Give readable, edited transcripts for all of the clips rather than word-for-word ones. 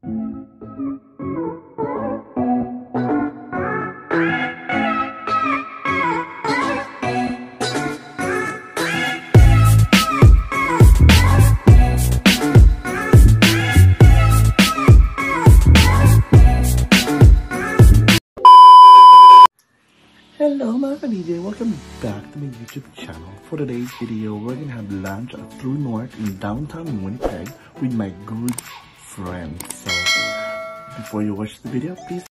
Hello mga ka-DJ! Welcome back to my YouTube channel. For today's video, we're gonna have lunch at True North in downtown Winnipeg with my good friends. So, before you watch the video, please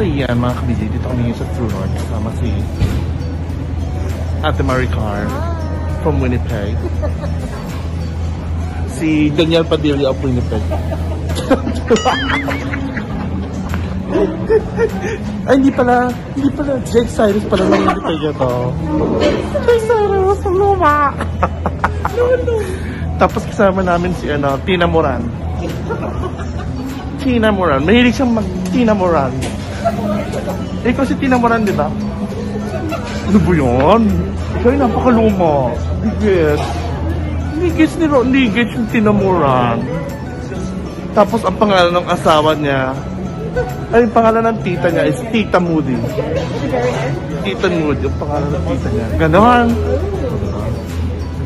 So yan mga ka-DJ, dito kami sa True North kasama si Ate Maricar from Winnipeg. Si Daniel Padilla of Winnipeg. Ay, hindi pala Jake Cyrus pala ng Winnipeg ito. Jake Cyrus, luma! Tapos kasama namin si Tina Moran. Tina Moran, mahilig siyang mag-Tina Moran. Ikaw si Tina Moran, di ba? Ano ba yun? Ikaw yung napakaluma. Ligit. Ligit yung Tina Moran. Tapos ang pangalan ng asawa niya, ay yung pangalan ng tita niya is Tita Moody. Tita Moody, yung pangalan ng tita niya. Ganon.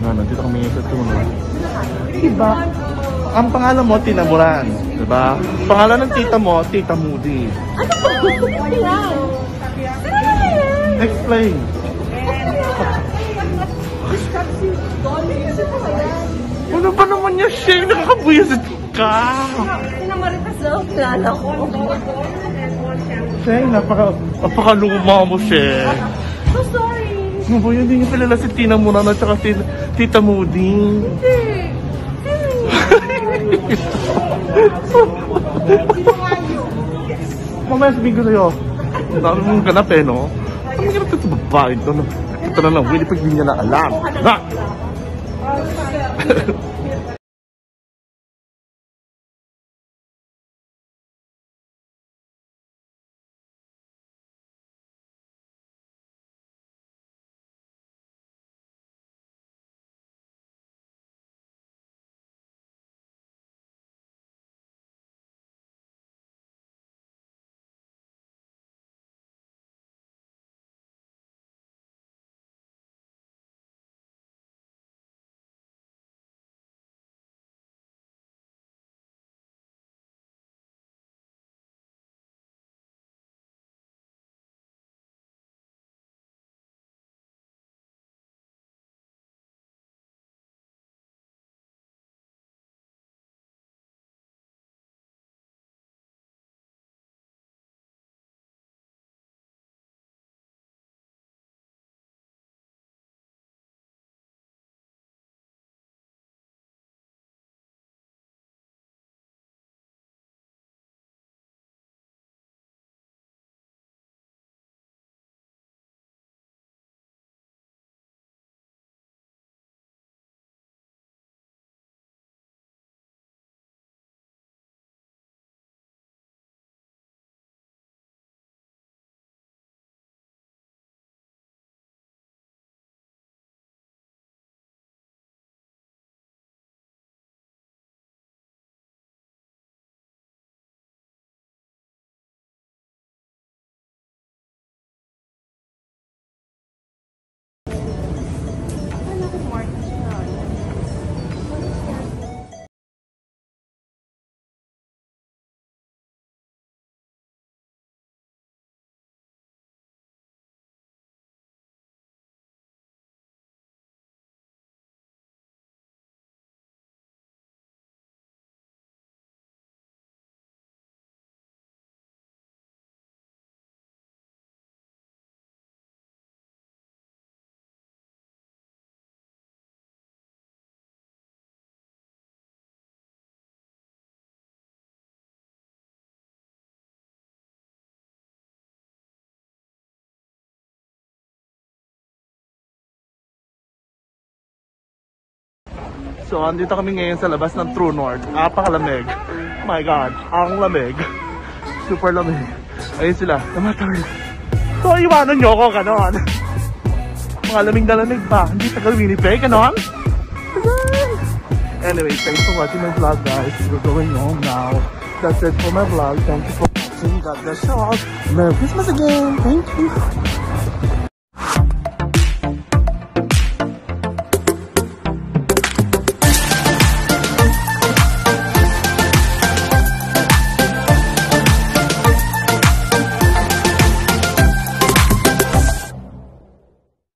Ganon, dito kami sa tuno. Diba? Ang pangalan mo, Tina Moran. Diba? Pangalan ng tita mo, Tita Moody. Ano ba? Explain. Ano ba naman niya, Shane? Nakakabuyasit ka. Sinamaritas na ang kilala ko. Shane, napakaluma mo, Shane. So sorry. Ano ba yun? Hindi niya kilala si Tina Moran at saka Tita Moody. Hindi. Mamaya sabihin ko sa'yo, ang dami mong ganap eh, no? Ang ganap ito babae ito, no? Ito na lang, Winnipeg din niya na alam. Ha? So, andito kami ngayon sa labas ng True North. Napakalamig. Oh my God, ang lamig. Super lamig. Ayun sila, namatay. So, iwanan nyo ako, ganon. Mga lamig na lamig pa. Hindi tagal Winnipeg, ganon. Anyway, thanks for watching my vlog, guys. We're going home now. That's it for my vlog. Thank you for watching. God bless you all. Merry Christmas again. Thank you.